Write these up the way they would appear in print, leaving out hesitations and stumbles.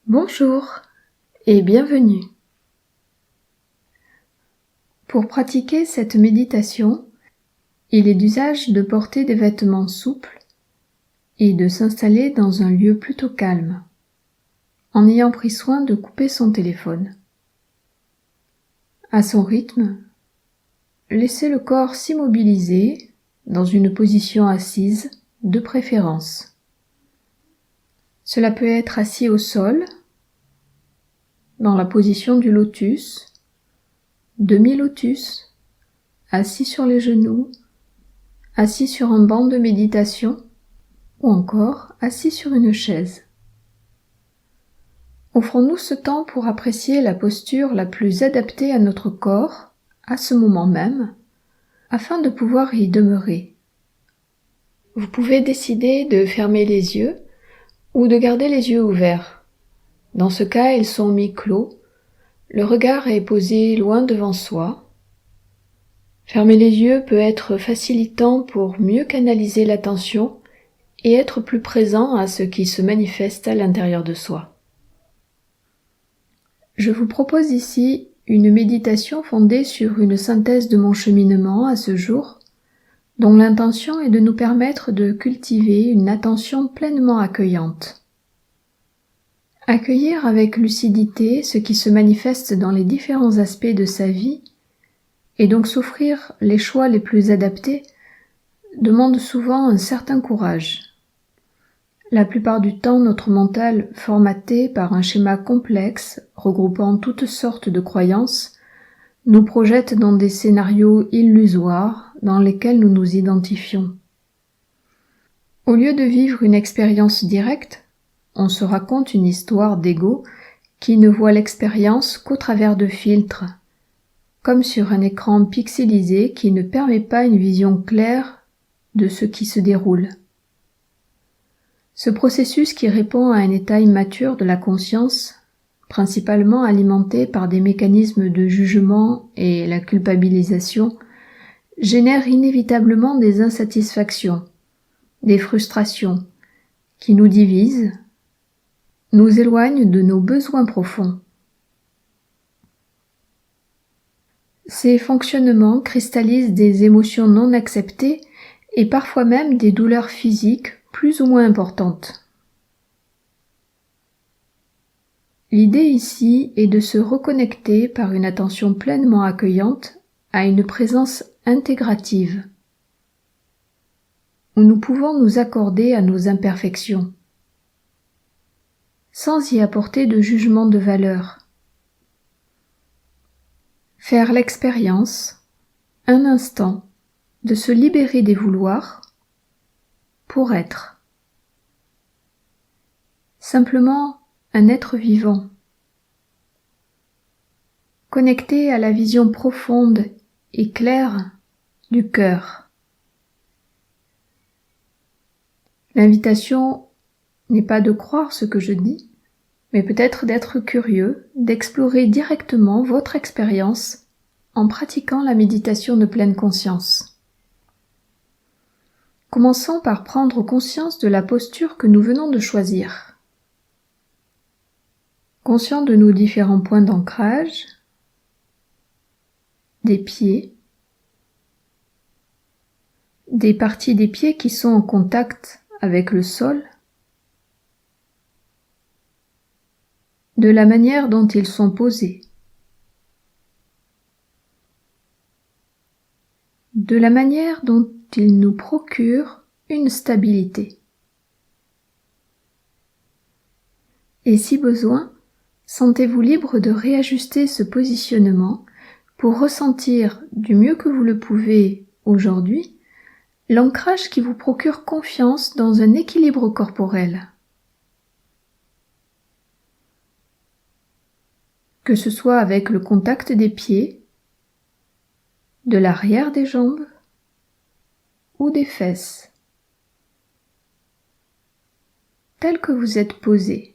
Bonjour et bienvenue. Pour pratiquer cette méditation, il est d'usage de porter des vêtements souples et de s'installer dans un lieu plutôt calme, en ayant pris soin de couper son téléphone. À son rythme, laissez le corps s'immobiliser dans une position assise de préférence. Cela peut être assis au sol, dans la position du lotus, demi-lotus, assis sur les genoux, assis sur un banc de méditation ou encore assis sur une chaise. Offrons-nous ce temps pour apprécier la posture la plus adaptée à notre corps à ce moment même, afin de pouvoir y demeurer. Vous pouvez décider de fermer les yeux ou de garder les yeux ouverts. Dans ce cas, ils sont mi-clos, le regard est posé loin devant soi. Fermer les yeux peut être facilitant pour mieux canaliser l'attention et être plus présent à ce qui se manifeste à l'intérieur de soi. Je vous propose ici une méditation fondée sur une synthèse de mon cheminement à ce jour, dont l'intention est de nous permettre de cultiver une attention pleinement accueillante. Accueillir avec lucidité ce qui se manifeste dans les différents aspects de sa vie, et donc s'offrir les choix les plus adaptés, demande souvent un certain courage. La plupart du temps, notre mental, formaté par un schéma complexe regroupant toutes sortes de croyances, nous projette dans des scénarios illusoires dans lesquels nous nous identifions. Au lieu de vivre une expérience directe, on se raconte une histoire d'ego qui ne voit l'expérience qu'au travers de filtres, comme sur un écran pixelisé qui ne permet pas une vision claire de ce qui se déroule. Ce processus qui répond à un état immature de la conscience, principalement alimenté par des mécanismes de jugement et la culpabilisation, génère inévitablement des insatisfactions, des frustrations, qui nous divisent, nous éloignent de nos besoins profonds. Ces fonctionnements cristallisent des émotions non acceptées et parfois même des douleurs physiques plus ou moins importantes. L'idée ici est de se reconnecter par une attention pleinement accueillante à une présence intégrative, où nous pouvons nous accorder à nos imperfections, sans y apporter de jugement de valeur. Faire l'expérience, un instant, de se libérer des vouloirs pour être. Simplement un être vivant, connecté à la vision profonde et claire du cœur. L'invitation n'est pas de croire ce que je dis, mais peut-être d'être curieux, d'explorer directement votre expérience en pratiquant la méditation de pleine conscience. Commençons par prendre conscience de la posture que nous venons de choisir. Conscient de nos différents points d'ancrage, des pieds, des parties des pieds qui sont en contact avec le sol, de la manière dont ils sont posés, de la manière dont ils nous procurent une stabilité. Et si besoin, sentez-vous libre de réajuster ce positionnement pour ressentir du mieux que vous le pouvez aujourd'hui l'ancrage qui vous procure confiance dans un équilibre corporel. Que ce soit avec le contact des pieds, de l'arrière des jambes ou des fesses, tel que vous êtes posé.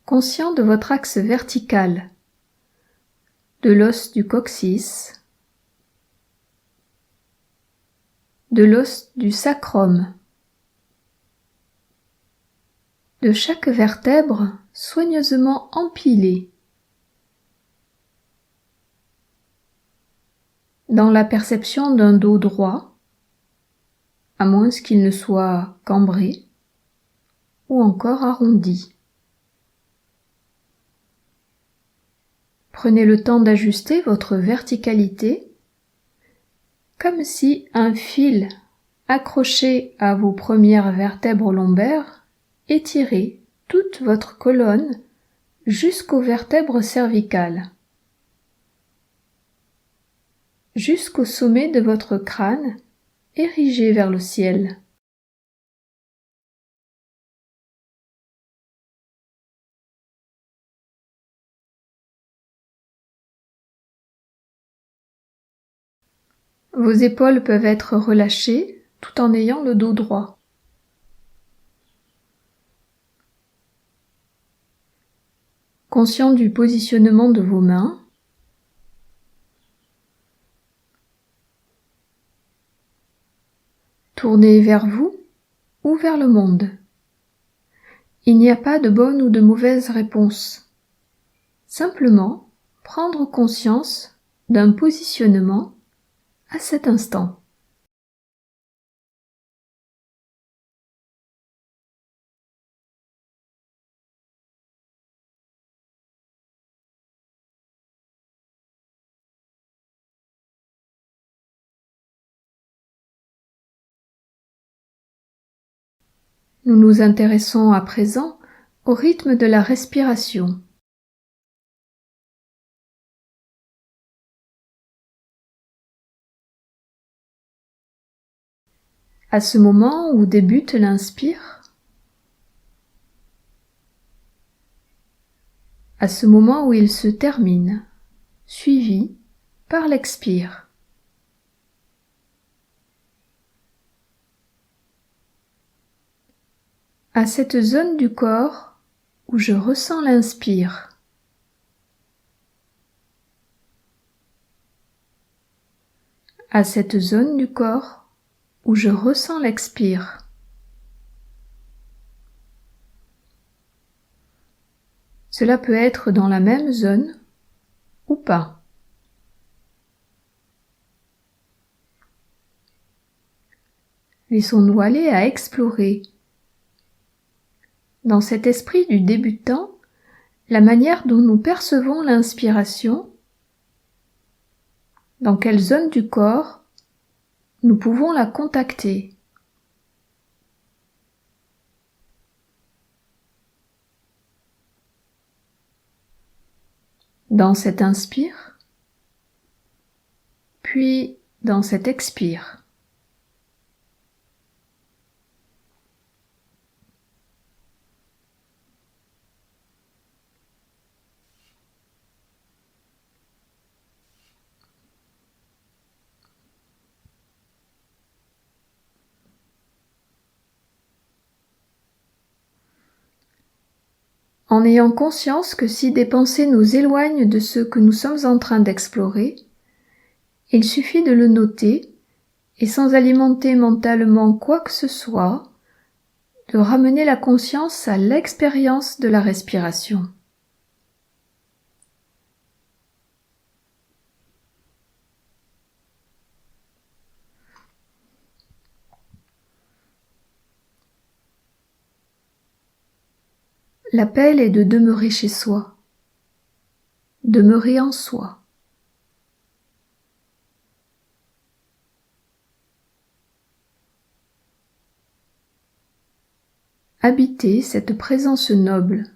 Conscient de votre axe vertical, de l'os du coccyx, de l'os du sacrum de chaque vertèbre soigneusement empilée, dans la perception d'un dos droit, à moins qu'il ne soit cambré ou encore arrondi. Prenez le temps d'ajuster votre verticalité, comme si un fil accroché à vos premières vertèbres lombaires étirait toute votre colonne jusqu'aux vertèbres cervicales, jusqu'au sommet de votre crâne érigé vers le ciel. Vos épaules peuvent être relâchées tout en ayant le dos droit. Conscient du positionnement de vos mains, tournez vers vous ou vers le monde. Il n'y a pas de bonne ou de mauvaise réponse. Simplement, prendre conscience d'un positionnement à cet instant. Nous nous intéressons à présent au rythme de la respiration. À ce moment où débute l'inspire, à ce moment où il se termine, suivi par l'expire. À cette zone du corps où je ressens l'inspire. À cette zone du corps où je ressens l'expire. Cela peut être dans la même zone ou pas. Laissons-nous aller à explorer, dans cet esprit du débutant, la manière dont nous percevons l'inspiration, dans quelle zone du corps nous pouvons la contacter. Dans cet inspire, puis dans cet expire. En ayant conscience que si des pensées nous éloignent de ce que nous sommes en train d'explorer, il suffit de le noter et sans alimenter mentalement quoi que ce soit, de ramener la conscience à l'expérience de la respiration. L'appel est de demeurer chez soi, demeurer en soi. Habiter cette présence noble.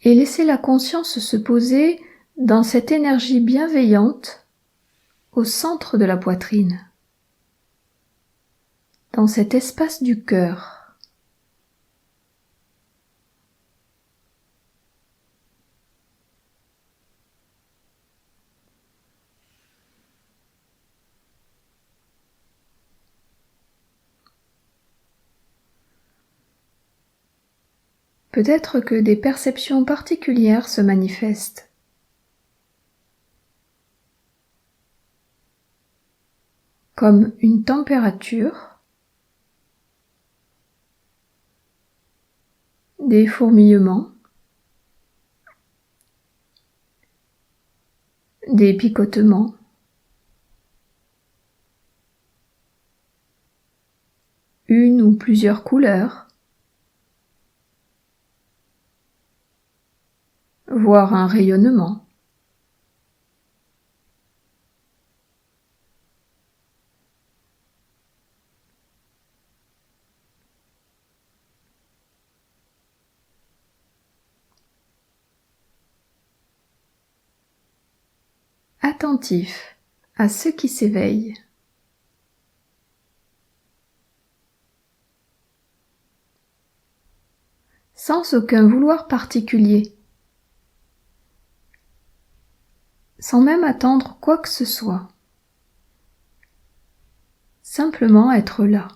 Et laisser la conscience se poser dans cette énergie bienveillante au centre de la poitrine, dans cet espace du cœur. Peut-être que des perceptions particulières se manifestent. Comme une température, des fourmillements, des picotements, une ou plusieurs couleurs, voire un rayonnement. Attentif à ce qui s'éveille. Sans aucun vouloir particulier, sans même attendre quoi que ce soit. Simplement être là.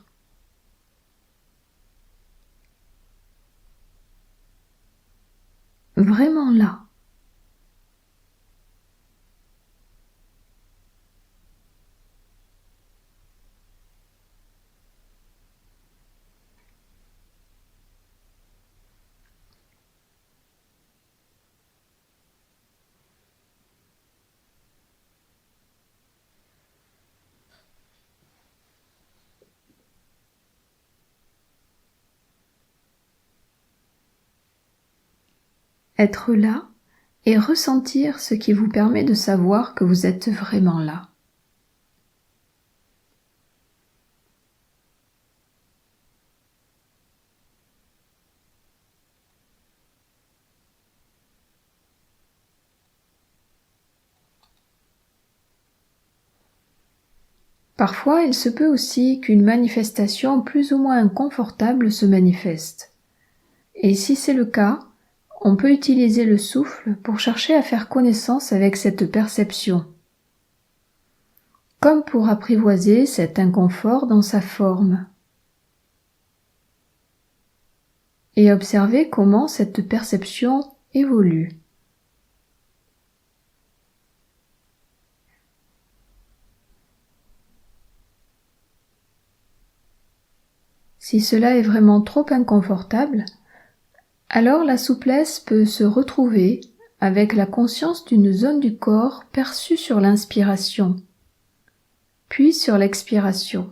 Vraiment là. Être là et ressentir ce qui vous permet de savoir que vous êtes vraiment là. Parfois, il se peut aussi qu'une manifestation plus ou moins inconfortable se manifeste. Et si c'est le cas, on peut utiliser le souffle pour chercher à faire connaissance avec cette perception, comme pour apprivoiser cet inconfort dans sa forme. Et observer comment cette perception évolue. Si cela est vraiment trop inconfortable, alors la souplesse peut se retrouver avec la conscience d'une zone du corps perçue sur l'inspiration, puis sur l'expiration.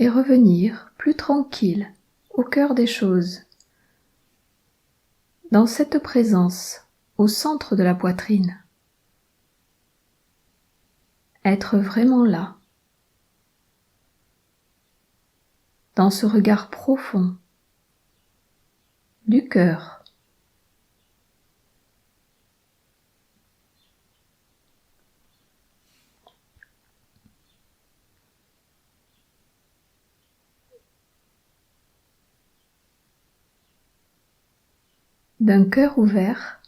Et revenir plus tranquille au cœur des choses, dans cette présence au centre de la poitrine. Être vraiment là, dans ce regard profond du cœur. D'un cœur ouvert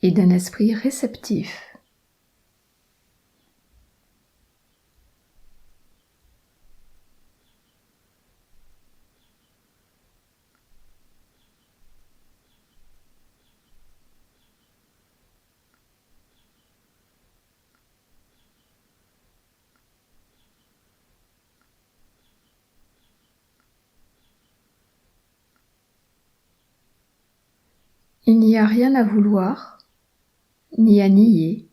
et d'un esprit réceptif. Il n'y a rien à vouloir, ni à nier,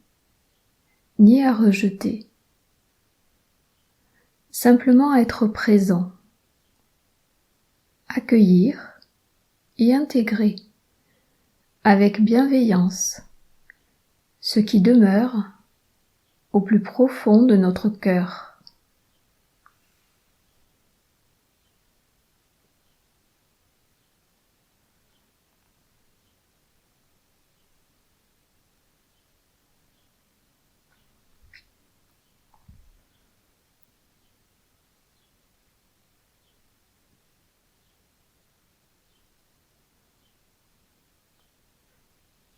ni à rejeter. Simplement être présent, accueillir et intégrer avec bienveillance ce qui demeure au plus profond de notre cœur.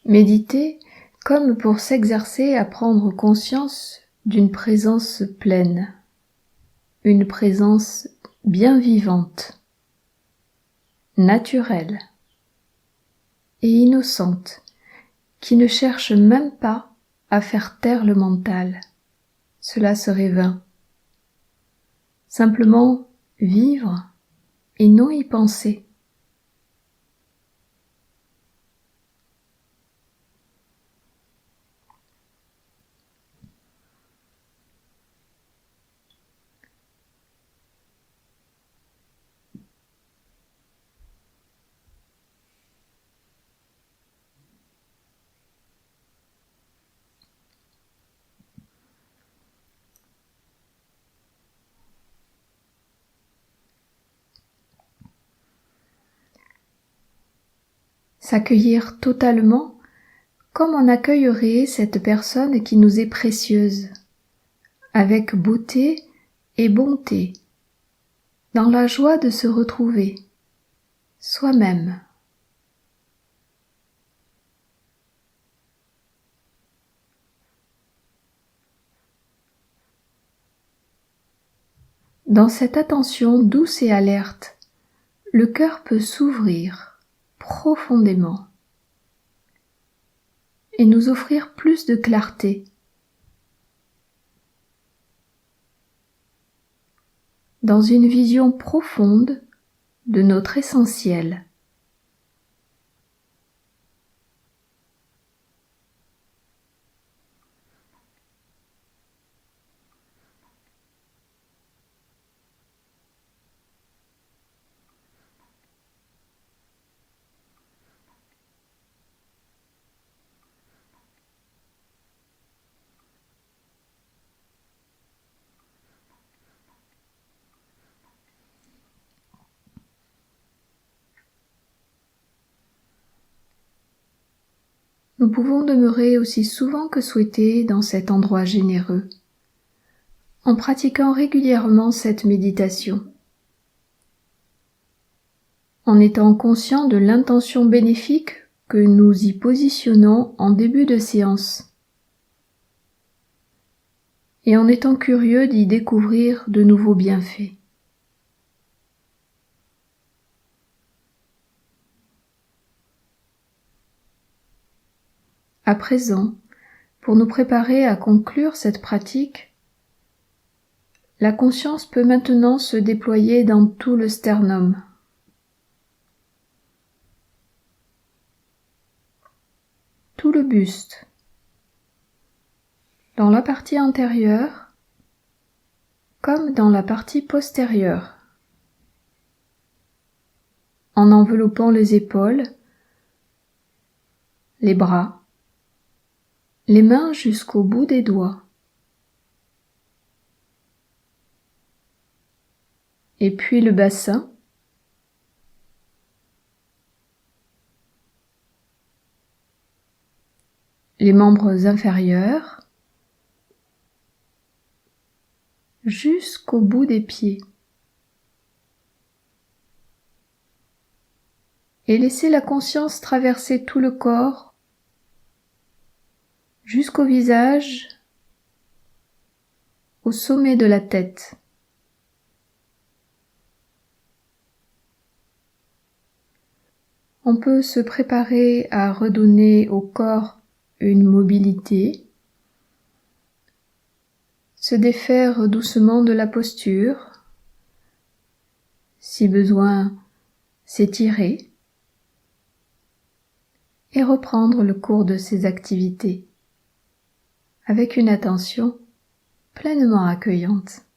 Méditez comme pour s'exercer à prendre conscience d'une présence pleine, une présence bien vivante, naturelle et innocente, qui ne cherche même pas à faire taire le mental. Cela serait vain. Simplement vivre et non y penser. S'accueillir totalement comme on accueillerait cette personne qui nous est précieuse, avec beauté et bonté, dans la joie de se retrouver, soi-même. Dans cette attention douce et alerte, le cœur peut s'ouvrir profondément et nous offrir plus de clarté. Dans une vision profonde de notre essentiel. Nous pouvons demeurer aussi souvent que souhaité dans cet endroit généreux, en pratiquant régulièrement cette méditation, en étant conscient de l'intention bénéfique que nous y positionnons en début de séance, et en étant curieux d'y découvrir de nouveaux bienfaits. À présent, pour nous préparer à conclure cette pratique, la conscience peut maintenant se déployer dans tout le sternum, tout le buste, dans la partie antérieure comme dans la partie postérieure, en enveloppant les épaules, les bras, les mains jusqu'au bout des doigts. Et puis le bassin, les membres inférieurs, jusqu'au bout des pieds. Et laissez la conscience traverser tout le corps jusqu'au visage, au sommet de la tête. On peut se préparer à redonner au corps une mobilité, se défaire doucement de la posture, si besoin s'étirer, et reprendre le cours de ses activités avec une attention pleinement accueillante.